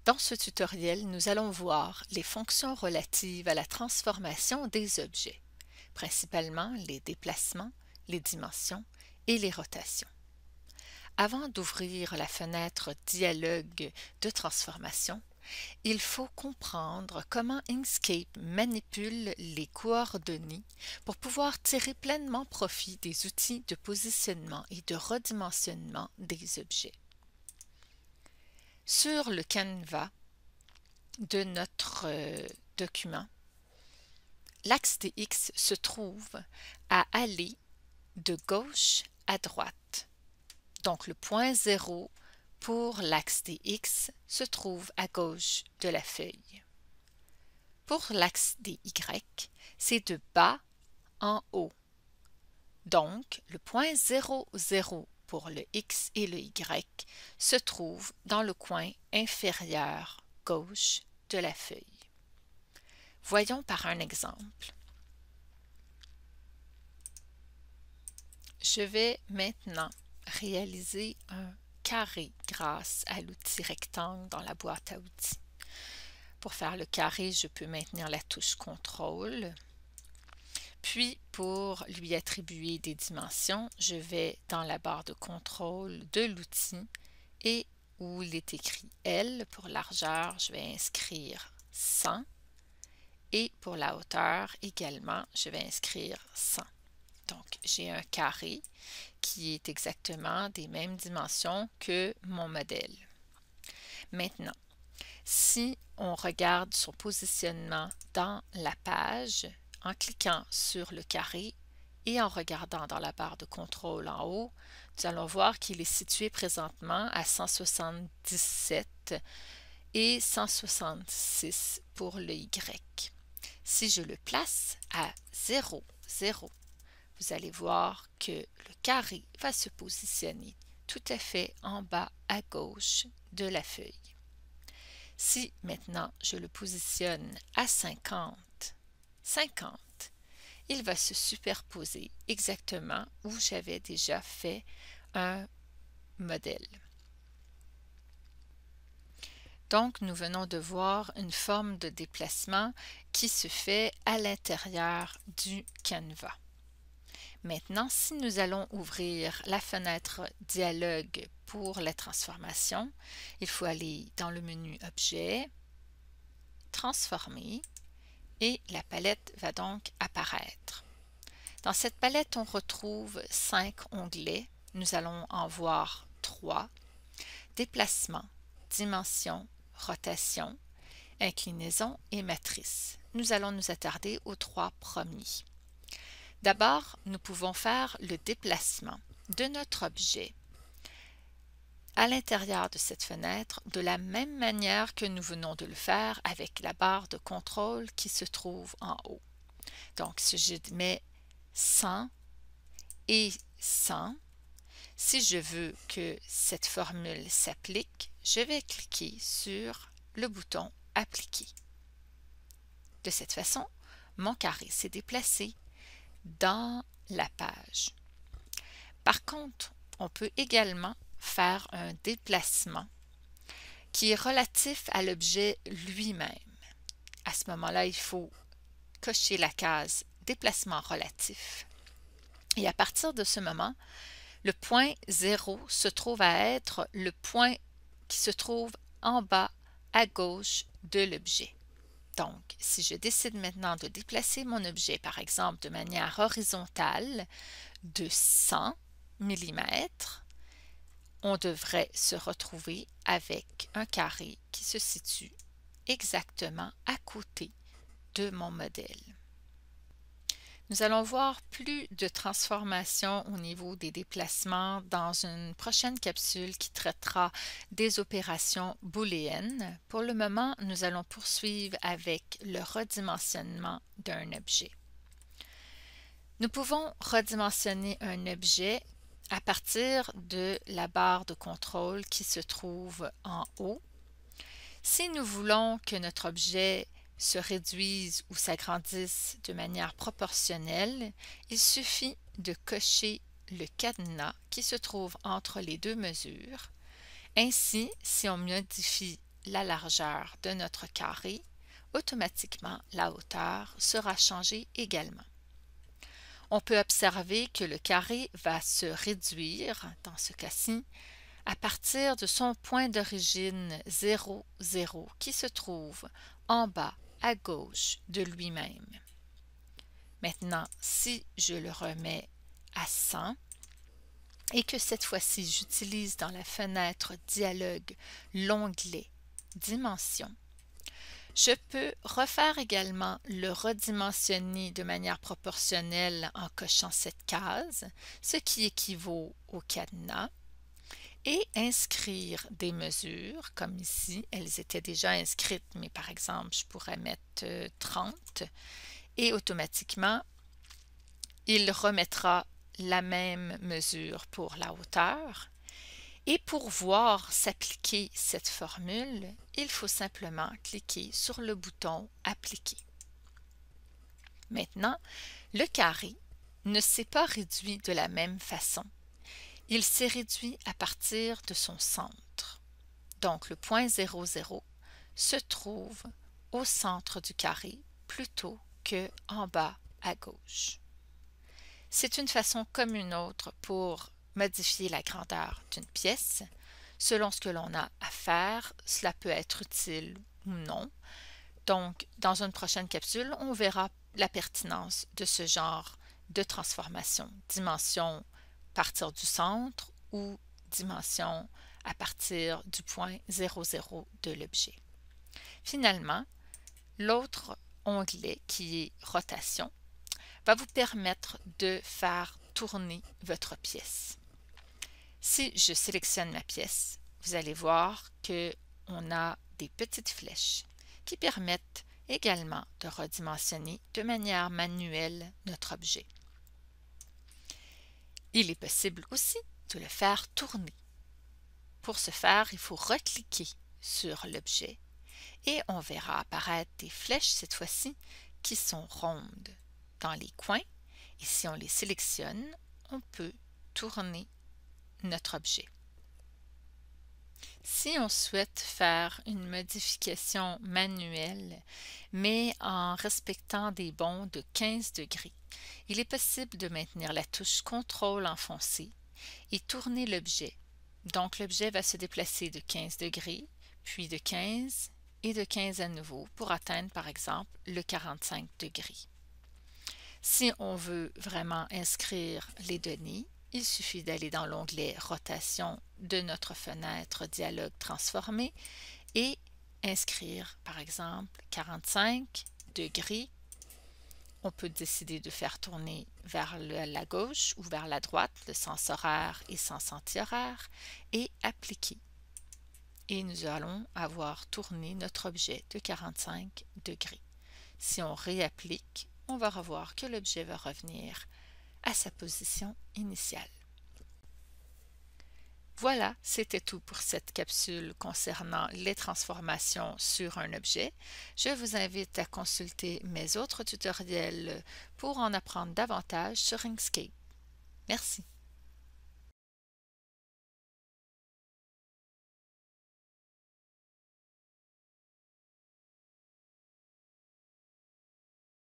Dans ce tutoriel, nous allons voir les fonctions relatives à la transformation des objets, principalement les déplacements, les dimensions et les rotations. Avant d'ouvrir la fenêtre Dialogue de transformation, il faut comprendre comment Inkscape manipule les coordonnées pour pouvoir tirer pleinement profit des outils de positionnement et de redimensionnement des objets. Sur le canevas de notre document, l'axe des X se trouve à aller de gauche à droite. Donc le point 0 pour l'axe des X se trouve à gauche de la feuille. Pour l'axe des Y, c'est de bas en haut. Donc le point 0, 0 pour le X et le Y se trouve dans le coin inférieur gauche de la feuille. Voyons par un exemple. Je vais maintenant réaliser un carré grâce à l'outil rectangle dans la boîte à outils. Pour faire le carré, je peux maintenir la touche CTRL. Puis, pour lui attribuer des dimensions, je vais dans la barre de contrôle de l'outil et où il est écrit L pour largeur, je vais inscrire 100 et pour la hauteur également, je vais inscrire 100. Donc, j'ai un carré qui est exactement des mêmes dimensions que mon modèle. Maintenant, si on regarde son positionnement dans la page, en cliquant sur le carré et en regardant dans la barre de contrôle en haut, nous allons voir qu'il est situé présentement à 177 et 166 pour le Y. Si je le place à 0, 0, vous allez voir que le carré va se positionner tout à fait en bas à gauche de la feuille. Si maintenant je le positionne à 50, 50, il va se superposer exactement où j'avais déjà fait un modèle. Donc, nous venons de voir une forme de déplacement qui se fait à l'intérieur du canevas. Maintenant, si nous allons ouvrir la fenêtre Dialogue pour la transformation, il faut aller dans le menu Objet, Transformer, et la palette va donc apparaître. Dans cette palette, on retrouve 5 onglets. Nous allons en voir 3. Déplacement, dimension, rotation, inclinaison et matrice. Nous allons nous attarder aux 3 premiers. D'abord, nous pouvons faire le déplacement de notre objet à l'intérieur de cette fenêtre de la même manière que nous venons de le faire avec la barre de contrôle qui se trouve en haut. Donc, si je mets 100 et 100, si je veux que cette formule s'applique, je vais cliquer sur le bouton Appliquer. De cette façon, mon carré s'est déplacé dans la page. Par contre, on peut également faire un déplacement qui est relatif à l'objet lui-même. À ce moment-là, il faut cocher la case déplacement relatif. Et à partir de ce moment, le point 0 se trouve à être le point qui se trouve en bas à gauche de l'objet. Donc, si je décide maintenant de déplacer mon objet, par exemple, de manière horizontale de 100 mm, on devrait se retrouver avec un carré qui se situe exactement à côté de mon modèle. Nous allons voir plus de transformations au niveau des déplacements dans une prochaine capsule qui traitera des opérations booléennes. Pour le moment, nous allons poursuivre avec le redimensionnement d'un objet. Nous pouvons redimensionner un objet à partir de la barre de contrôle qui se trouve en haut. Si nous voulons que notre objet se réduise ou s'agrandisse de manière proportionnelle, il suffit de cocher le cadenas qui se trouve entre les deux mesures. Ainsi, si on modifie la largeur de notre carré, automatiquement la hauteur sera changée également. On peut observer que le carré va se réduire, dans ce cas-ci, à partir de son point d'origine 0, 0, qui se trouve en bas à gauche de lui-même. Maintenant, si je le remets à 100 et que cette fois-ci j'utilise dans la fenêtre Dialogue l'onglet Dimension, je peux refaire également le redimensionner de manière proportionnelle en cochant cette case, ce qui équivaut au cadenas, et inscrire des mesures, comme ici, elles étaient déjà inscrites, mais par exemple, je pourrais mettre 30, et automatiquement, il remettra la même mesure pour la hauteur. Et pour voir s'appliquer cette formule, il faut simplement cliquer sur le bouton « Appliquer ». Maintenant, le carré ne s'est pas réduit de la même façon. Il s'est réduit à partir de son centre. Donc, le point 0, 0 se trouve au centre du carré plutôt qu'en bas à gauche. C'est une façon comme une autre pour modifier la grandeur d'une pièce. Selon ce que l'on a à faire, cela peut être utile ou non. Donc, dans une prochaine capsule, on verra la pertinence de ce genre de transformation. Dimension à partir du centre ou dimension à partir du point 0, 0 de l'objet. Finalement, l'autre onglet qui est Rotation va vous permettre de faire tourner votre pièce. Si je sélectionne ma pièce, vous allez voir qu'on a des petites flèches qui permettent également de redimensionner de manière manuelle notre objet. Il est possible aussi de le faire tourner. Pour ce faire, il faut recliquer sur l'objet et on verra apparaître des flèches cette fois-ci qui sont rondes dans les coins, et si on les sélectionne, on peut tourner notre objet. Si on souhaite faire une modification manuelle, mais en respectant des bonds de 15 degrés, il est possible de maintenir la touche CTRL enfoncée et tourner l'objet. Donc l'objet va se déplacer de 15 degrés, puis de 15 et de 15 à nouveau pour atteindre par exemple le 45 degrés. Si on veut vraiment inscrire les données, il suffit d'aller dans l'onglet Rotation de notre fenêtre Dialogue transformé et inscrire par exemple 45 degrés. On peut décider de faire tourner vers la gauche ou vers la droite, le sens horaire et sens anti-horaire, et appliquer. Et nous allons avoir tourné notre objet de 45 degrés. Si on réapplique, on va revoir que l'objet va revenir à sa position initiale. Voilà, c'était tout pour cette capsule concernant les transformations sur un objet. Je vous invite à consulter mes autres tutoriels pour en apprendre davantage sur Inkscape. Merci.